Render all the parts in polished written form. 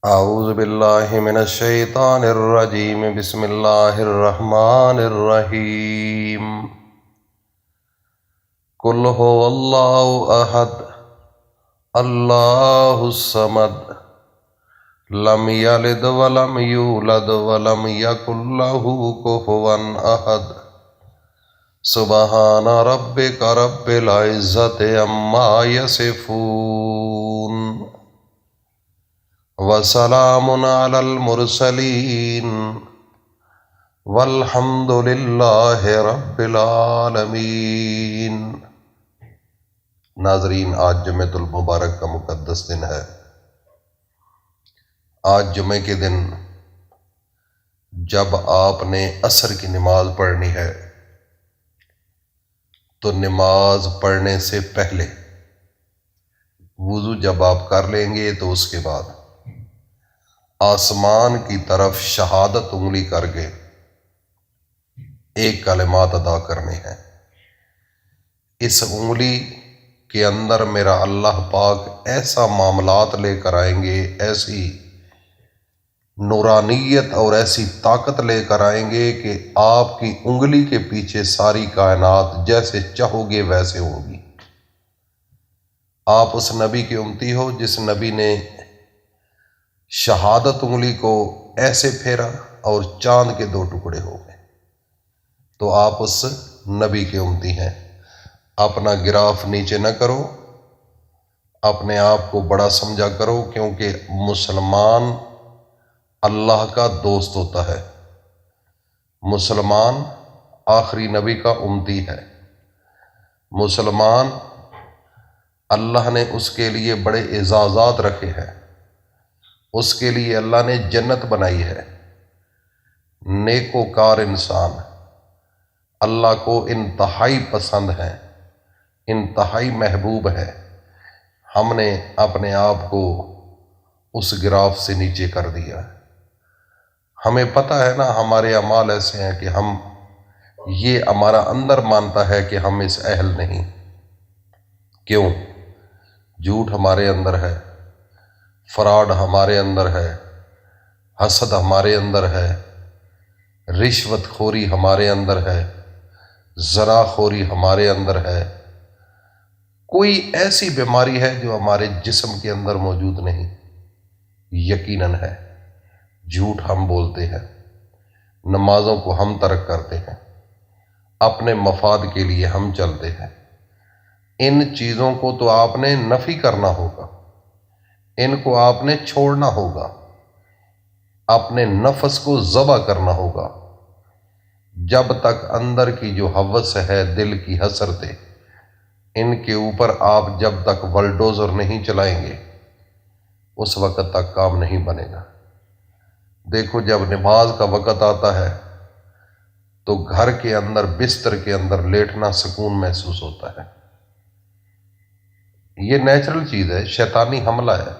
اعوذ باللہ من الشیطان الرجیم بسم اللہ الرحمن الرحیم قل هو اللہ احد اللہ الصمد لم یلد ولم یولد ولم یکن لہ کفوا احد سبحان ربک رب العزت عما یصفون وسلام علی المرسلین والحمد للہ رب العالمین۔ ناظرین، آج جمعۃ المبارک کا مقدس دن ہے۔ آج جمعے کے دن جب آپ نے عصر کی نماز پڑھنی ہے تو نماز پڑھنے سے پہلے وضو جب آپ کر لیں گے تو اس کے بعد آسمان کی طرف شہادت انگلی کر کے ایک کلمات ادا کرنے ہیں۔ اس انگلی کے اندر میرا اللہ پاک ایسا معاملات لے کر آئیں گے، ایسی نورانیت اور ایسی طاقت لے کر آئیں گے کہ آپ کی انگلی کے پیچھے ساری کائنات جیسے چاہو گے ویسے ہوگی۔ آپ اس نبی کی امتی ہو جس نبی نے شہادت انگلی کو ایسے پھیرا اور چاند کے 2 ٹکڑے ہو گئے، تو آپ اس نبی کے امتی ہیں۔ اپنا گراف نیچے نہ کرو، اپنے آپ کو بڑا سمجھا کرو، کیونکہ مسلمان اللہ کا دوست ہوتا ہے۔ مسلمان آخری نبی کا امتی ہے۔ مسلمان اللہ نے اس کے لیے بڑے اعزازات رکھے ہیں۔ اس کے لیے اللہ نے جنت بنائی ہے۔ نیکوکار انسان اللہ کو انتہائی پسند ہے، انتہائی محبوب ہے۔ ہم نے اپنے آپ کو اس گراف سے نیچے کر دیا۔ ہمیں پتہ ہے نا، ہمارے اعمال ایسے ہیں کہ یہ ہمارا اندر مانتا ہے کہ ہم اس اہل نہیں۔ کیوں؟ جھوٹ ہمارے اندر ہے، فراڈ ہمارے اندر ہے، حسد ہمارے اندر ہے، رشوت خوری ہمارے اندر ہے، زنا خوری ہمارے اندر ہے۔ کوئی ایسی بیماری ہے جو ہمارے جسم کے اندر موجود نہیں؟ یقیناً ہے۔ جھوٹ ہم بولتے ہیں، نمازوں کو ہم ترک کرتے ہیں، اپنے مفاد کے لیے ہم چلتے ہیں۔ ان چیزوں کو تو آپ نے نفی کرنا ہوگا، ان کو آپ نے چھوڑنا ہوگا، اپنے نفس کو ذبح کرنا ہوگا۔ جب تک اندر کی جو ہوس ہے، دل کی حسرتیں، ان کے اوپر آپ جب تک بلڈوزر نہیں چلائیں گے اس وقت تک کام نہیں بنے گا۔ دیکھو، جب نماز کا وقت آتا ہے تو گھر کے اندر بستر کے اندر لیٹنا سکون محسوس ہوتا ہے۔ یہ نیچرل چیز ہے، شیطانی حملہ ہے۔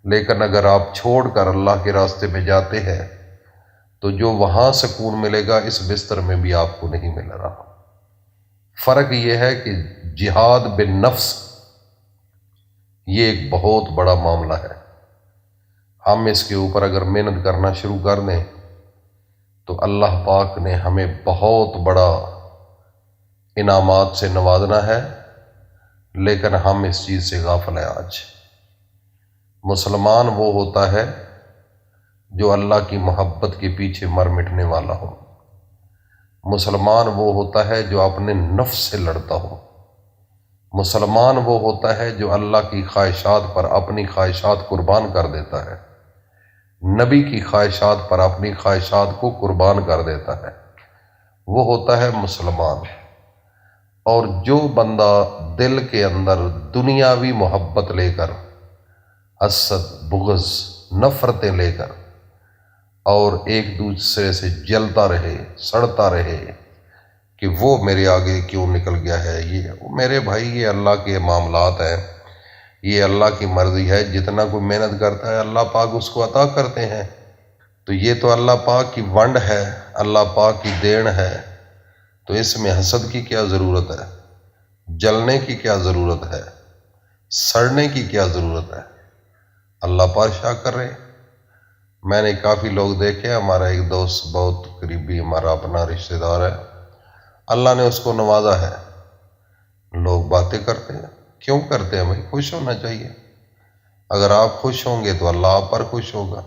لیکن اگر آپ چھوڑ کر اللہ کے راستے میں جاتے ہیں تو جو وہاں سکون ملے گا اس بستر میں بھی آپ کو نہیں مل رہا۔ فرق یہ ہے کہ جہاد بالنفس یہ ایک بہت بڑا معاملہ ہے۔ ہم اس کے اوپر اگر محنت کرنا شروع کر دیں تو اللہ پاک نے ہمیں بہت بڑا انعامات سے نوازنا ہے، لیکن ہم اس چیز سے غافل ہیں۔ آج مسلمان وہ ہوتا ہے جو اللہ کی محبت کے پیچھے مر مٹنے والا ہو۔ مسلمان وہ ہوتا ہے جو اپنے نفس سے لڑتا ہو۔ مسلمان وہ ہوتا ہے جو اللہ کی خواہشات پر اپنی خواہشات قربان کر دیتا ہے، نبی کی خواہشات پر اپنی خواہشات کو قربان کر دیتا ہے۔ وہ ہوتا ہے مسلمان۔ اور جو بندہ دل کے اندر دنیاوی محبت لے کر، حسد، بغض، نفرتیں لے کر اور ایک دوسرے سے جلتا رہے، سڑتا رہے کہ وہ میرے آگے کیوں نکل گیا ہے، یہ میرے بھائی، یہ اللہ کے معاملات ہیں، یہ اللہ کی مرضی ہے۔ جتنا کوئی محنت کرتا ہے اللہ پاک اس کو عطا کرتے ہیں۔ تو یہ تو اللہ پاک کی ونڈ ہے، اللہ پاک کی دین ہے، تو اس میں حسد کی کیا ضرورت ہے؟ جلنے کی کیا ضرورت ہے؟ سڑنے کی کیا ضرورت ہے؟ اللہ پاک شاہ کر رہے۔ میں نے کافی لوگ دیکھے، ہمارا ایک دوست بہت قریبی ہمارا اپنا رشتہ دار ہے، اللہ نے اس کو نوازا ہے، لوگ باتیں کرتے ہیں، کیوں کرتے ہیں بھائی؟ خوش ہونا چاہیے۔ اگر آپ خوش ہوں گے تو اللہ آپ پر خوش ہوگا،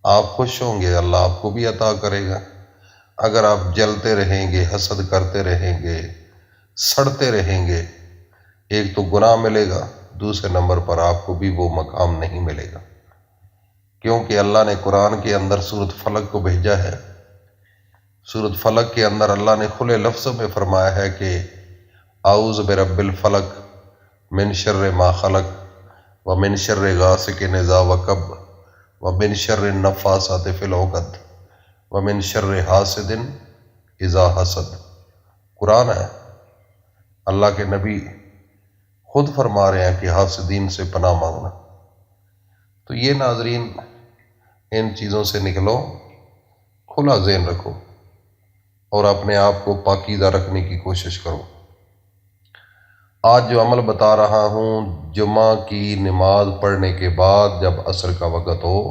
آپ خوش ہوں گے اللہ آپ کو بھی عطا کرے گا۔ اگر آپ جلتے رہیں گے، حسد کرتے رہیں گے، سڑتے رہیں گے، ایک تو گناہ ملے گا، دوسرے نمبر پر آپ کو بھی وہ مقام نہیں ملے گا، کیونکہ اللہ نے قرآن کے اندر سورۃ فلق کو بھیجا ہے۔ سورۃ فلق کے اندر اللہ نے کھلے لفظوں میں فرمایا ہے کہ اعوذ برب الفلق من شر ما خلق ومن شر غاسق اذا وقب ومن شر النفاثات فی العقد ومن شر حاسد اذا حسد۔ قرآن ہے، اللہ کے نبی خود فرما رہے ہیں کہ حاسدین سے پناہ مانگنا۔ تو یہ ناظرین، ان چیزوں سے نکلو، کھلا ذہن رکھو اور اپنے آپ کو پاکیزہ رکھنے کی کوشش کرو۔ آج جو عمل بتا رہا ہوں، جمعہ کی نماز پڑھنے کے بعد جب عصر کا وقت ہو،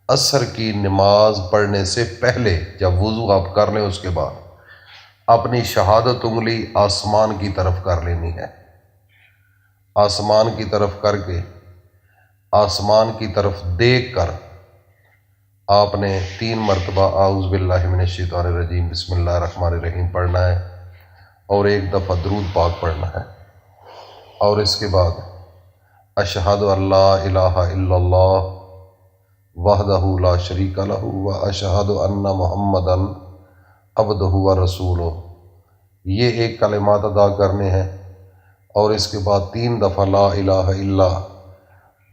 عصر کی نماز پڑھنے سے پہلے جب وضو آپ کر لیں، اس کے بعد اپنی شہادت انگلی آسمان کی طرف کر لینی ہے۔ آسمان کی طرف کر کے، آسمان کی طرف دیکھ کر آپ نے 3 مرتبہ اعوذ باللہ من الشیطان الرجیم بسم اللہ الرحمن الرحیم پڑھنا ہے، اور 1 دفعہ درود پاک پڑھنا ہے، اور اس کے بعد اشہد ان لا الہ الا اللہ وحدہ لا شریک لہ واشہد ان محمدا عبدہ ورسولہ، یہ 1 کلمات ادا کرنے ہیں، اور اس کے بعد 3 دفعہ لا الہ الا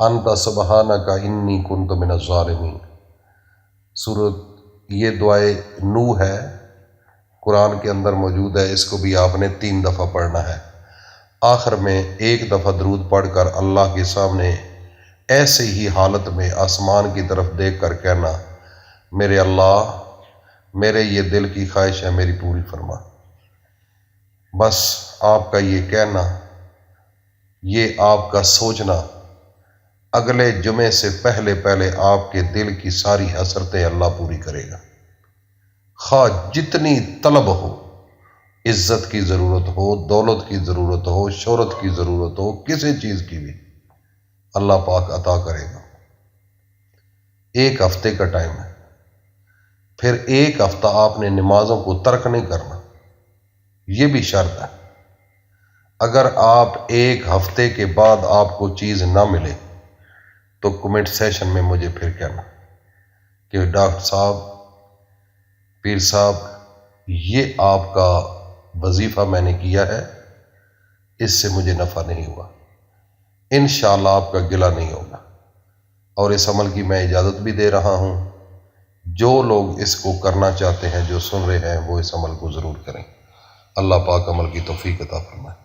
انت سبحانک انی کنت من الظالمین۔ یہ دعائے نوح ہے، قرآن کے اندر موجود ہے، اس کو بھی آپ نے 3 دفعہ پڑھنا ہے۔ آخر میں 1 دفعہ درود پڑھ کر اللہ کے سامنے ایسے ہی حالت میں آسمان کی طرف دیکھ کر کہنا، میرے اللہ، میرے یہ دل کی خواہش ہے، میری پوری فرما۔ بس آپ کا یہ کہنا، یہ آپ کا سوچنا، اگلے جمعے سے پہلے پہلے آپ کے دل کی ساری حسرتیں اللہ پوری کرے گا۔ خواہ جتنی طلب ہو، عزت کی ضرورت ہو، دولت کی ضرورت ہو، شہرت کی ضرورت ہو، کسی چیز کی بھی اللہ پاک عطا کرے گا۔ 1 ہفتے کا ٹائم ہے، پھر 1 ہفتہ آپ نے نمازوں کو ترک نہیں کرنا، یہ بھی شرط ہے۔ اگر آپ 1 ہفتے کے بعد آپ کو چیز نہ ملے تو کمنٹ سیشن میں مجھے پھر کہنا کہ ڈاکٹر صاحب، پیر صاحب، یہ آپ کا وظیفہ میں نے کیا ہے، اس سے مجھے نفع نہیں ہوا۔ انشاءاللہ آپ کا گلہ نہیں ہوگا، اور اس عمل کی میں اجازت بھی دے رہا ہوں۔ جو لوگ اس کو کرنا چاہتے ہیں، جو سن رہے ہیں، وہ اس عمل کو ضرور کریں۔ اللہ پاک عمل کی توفیق عطا فرمائے۔